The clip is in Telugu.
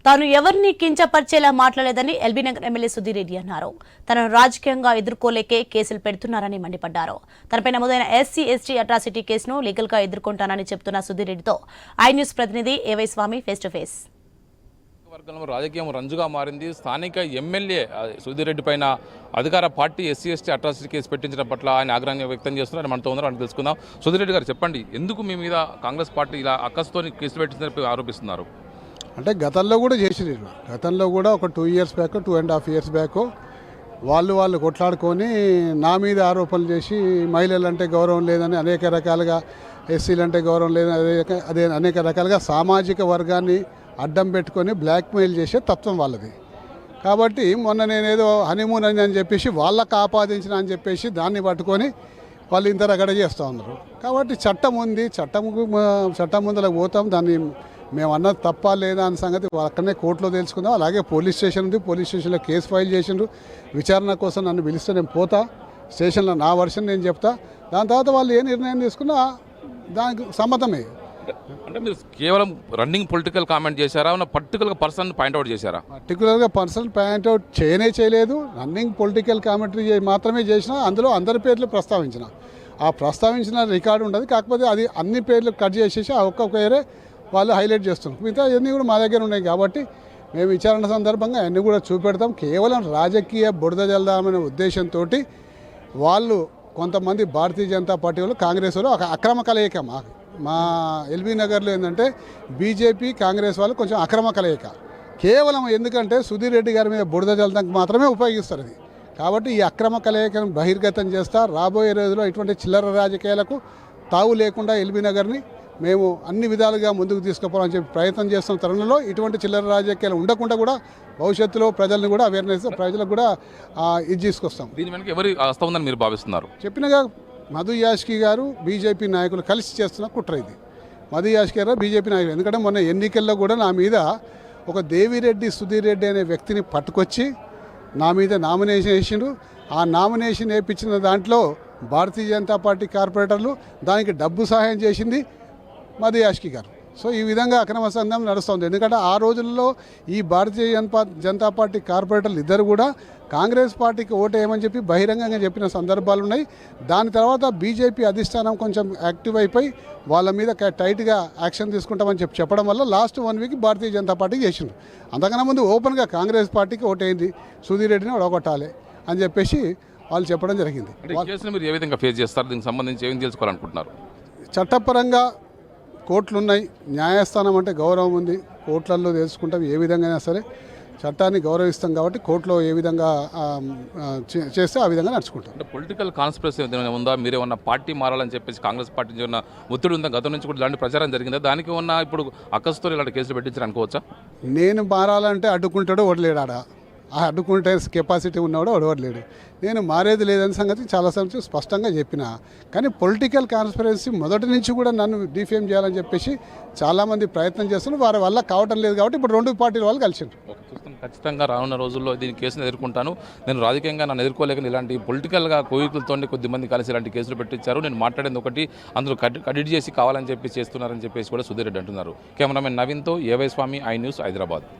తాను ఎవరిని కించపరిచేలా మాట్లాడలేదని ఎల్బీనగర్ ఎమ్మెల్యే సుధీర్ రెడ్డి అన్నారు. తనను రాజకీయంగా ఎదుర్కోలేకే కేసులు పెడుతున్నారని మండిపడ్డారు. తనపై నమోదైన ఎస్సీ ఎస్టీ అట్రాసిటీ కేసును లీగల్ గా ఎదుర్కొంటానని చెప్తున్న సుధీర్ రెడ్డితో ఐ న్యూస్ ప్రతినిధి ఏవై స్వామి ఫేస్ టు ఫేస్. వర్గంలో రాజకీయం రంజుగా మారింది. స్థానిక ఎమ్మెల్యే సుధీర్ రెడ్డి పైన అధికార పార్టీ ఎస్సీ ఎస్టీ అట్రాసిటీ కేసు పెట్టించడం పట్ల ఆయన ఆగ్రహాన్ని వ్యక్తం చేస్తున్నారు. మనతో ఉన్నారు, అని తెలుసుకుందాం. సుధీర్ రెడ్డి గారు చెప్పండి, ఎందుకు మీ మీద కాంగ్రెస్ పార్టీ ఇలా అక్కసుతో కేసులు పెట్టిందని ఆరోపిస్తున్నారు? అంటే గతంలో కూడా చేసినారు. గతంలో కూడా ఒక 2 years బ్యాక్ 2.5 years బ్యాక్ వాళ్ళు కొట్లాడుకొని నా మీద ఆరోపణలు చేసి మహిళలు అంటే గౌరవం లేదని అనేక రకాలుగా, ఎస్సీలు అంటే గౌరవం లేదని అదే అనేక రకాలుగా సామాజిక వర్గాన్ని అడ్డం పెట్టుకొని బ్లాక్మెయిల్ చేసే తత్వం వాళ్ళది. కాబట్టి మొన్న నేనేదో హనీమూన్ అని చెప్పేసి వాళ్ళకు ఆపాదించిన అని చెప్పేసి దాన్ని పట్టుకొని వాళ్ళు ఇంత రగడ చేస్తూ ఉన్నారు. కాబట్టి చట్టం ఉంది, చట్టం ముందరకు పోతాం. దాన్ని మేము అన్నది తప్ప లేదా అన్న సంగతి అక్కడనే కోర్టులో తెలుసుకుందాం. అలాగే పోలీస్ స్టేషన్ ఉంది, పోలీస్ స్టేషన్లో కేసు ఫైల్ చేసిండ్రు. విచారణ కోసం నన్ను పిలిస్తే నేను పోతా, స్టేషన్లో నా వర్షన్ నేను చెప్తా. దాని తర్వాత వాళ్ళు ఏ నిర్ణయం తీసుకున్నా దానికి సమ్మతమే. అంటే మీరు కేవలం రన్నింగ్ పొలిటికల్ కామెంట్ చేశారా, పర్టికులర్గా పర్సన్ పాయింట్అవుట్ చేశారా? పర్టికులర్గా పర్సన్ పాయింట్అవుట్ చేయలేదు. రన్నింగ్ పొలిటికల్ కామెంటరీ మాత్రమే చేసిన. అందులో అందరి పేర్లు ప్రస్తావించిన. ఆ ప్రస్తావించిన రికార్డు ఉండదు. కాకపోతే అది అన్ని పేర్లు కట్ చేసేసి ఆ ఒక్కొక్క పేరే వాళ్ళు హైలైట్ చేస్తున్నారు. మిగతా ఇవన్నీ కూడా మా దగ్గర ఉన్నాయి. కాబట్టి మేము విచారణ సందర్భంగా అన్నీ కూడా చూపెడతాం. కేవలం రాజకీయ బురద జల్దామనే ఉద్దేశంతో వాళ్ళు కొంతమంది భారతీయ జనతా పార్టీ వాళ్ళు, కాంగ్రెస్ వాళ్ళు ఒక అక్రమ కలయిక మా ఎల్బీ నగర్లో ఏంటంటే బీజేపీ కాంగ్రెస్ వాళ్ళు కొంచెం అక్రమ కలయిక. కేవలం ఎందుకంటే సుధీర్ రెడ్డి గారి మీద బురద జల్లడానికి మాత్రమే ఉపయోగిస్తారు అది. కాబట్టి ఈ అక్రమ కలయికను బహిర్గతం చేస్తా. రాబోయే రోజుల్లో ఇటువంటి చిల్లర రాజకీయాలకు తావు లేకుండా ఎల్బీ నగర్ని మేము అన్ని విధాలుగా ముందుకు తీసుకుపోవాలని చెప్పి ప్రయత్నం చేస్తున్న తరుణంలో ఇటువంటి చిల్లర రాజకీయాలు ఉండకుండా కూడా భవిష్యత్తులో ప్రజలను కూడా అవేర్నెస్, ప్రజలకు కూడా ఇది తీసుకొస్తాం. దీని వెనక ఎవరి హస్తం ఉందని మీరు భావిస్తున్నారు? చెప్పినగా మధు యాష్కి గారు బీజేపీ నాయకులు కలిసి చేస్తున్న కుట్ర ఇది. మధు యాష్కి గారు బీజేపీ నాయకులు. ఎందుకంటే మొన్న ఎన్నికల్లో కూడా నా మీద ఒక దేవిరెడ్డి సుధీర్ రెడ్డి అనే వ్యక్తిని పట్టుకొచ్చి నా మీద నామినేషన్ వేసిండు. ఆ నామినేషన్ వేయించిన దాంట్లో భారతీయ జనతా పార్టీ కార్పొరేటర్లు, దానికి డబ్బు సహాయం చేసింది మధు యాష్కి గారు. సో ఈ విధంగా అక్రమ సంఘం నడుస్తుంది. ఎందుకంటే ఆ రోజుల్లో ఈ భారతీయ జనతా పార్టీ కార్పొరేటర్లు ఇద్దరు కూడా కాంగ్రెస్ పార్టీకి ఓటేయమని చెప్పి బహిరంగంగా చెప్పిన సందర్భాలు ఉన్నాయి. దాని తర్వాత బీజేపీ అధిష్టానం కొంచెం యాక్టివ్ అయిపోయి వాళ్ళ మీద టైట్గా యాక్షన్ తీసుకుంటామని చెప్పడం వల్ల లాస్ట్ 1 week భారతీయ జనతా పార్టీకి చేసిండ్రు. అంతకన్నా ముందు ఓపెన్గా కాంగ్రెస్ పార్టీకి ఓటేయింది, సుధీర్ రెడ్డిని ఓడగొట్టాలి అని చెప్పేసి వాళ్ళు చెప్పడం జరిగింది. మీరు ఏ విధంగా ఫేస్ చేస్తారు? దీనికి సంబంధించి ఏం తెలుసుకోవాలనుకుంటున్నారు? చట్టపరంగా కోర్టులు ఉన్నాయి, న్యాయస్థానం అంటే గౌరవం ఉంది. కోర్టులలో తెలుసుకుంటాం. ఏ విధంగా సరే చట్టాన్ని గౌరవిస్తాం కాబట్టి కోర్టులో ఏ విధంగా చేస్తే ఆ విధంగా నడుచుకుంటాం. అంటే పొలిటికల్ కాన్స్పిరసీ ఉందా? మీరేమన్నా పార్టీ మారాలని చెప్పేసి కాంగ్రెస్ పార్టీ ఉన్న ఒత్తిడి ఉందా? గతం నుంచి కూడా ఇలాంటి ప్రచారం జరిగిందా? దానికి ఉన్న ఇప్పుడు అక్కసుతో ఇలాంటి కేసులు పెట్టించారు అనుకోవచ్చా? నేను మారాలంటే అడ్డుకుంటాడో ఓడలేడా? ఆ అడ్డుకుంటే కెపాసిటీ ఉన్నవాడు ఓడవడలేడు. నేను మారేది లేదని సంగతి చాలాసార్లు స్పష్టంగా చెప్పిన. కానీ పొలిటికల్ కాన్స్పిరసీ మొదటి నుంచి కూడా నన్ను డిఫేమ్ చేయాలని చెప్పేసి చాలామంది ప్రయత్నం చేస్తున్నారు. వారి వల్ల కావటం లేదు కాబట్టి ఇప్పుడు 2 పార్టీల వాళ్ళు కలిసిండ్రు. ఖచ్చితంగా రానున్న రోజుల్లో దీని కేసును ఎదుర్కొంటాను. నేను రాజకీయంగా నన్ను ఎదుర్కోలేక ఇలాంటి పొలిటికల్గా కోయికులతో కొద్దిమంది కలిసి ఇలాంటి కేసులు పెట్టించారు. నేను మాట్లాడేది ఒకటి, అందులో కడిట్ చేసి కావాలని చెప్పి చేస్తున్నారని చెప్పేసి కూడా సుధీర్ రెడ్డి అంటున్నారు. కెమెరామెన్ నవీన్తో A Y Swamy, I news, Hyderabad.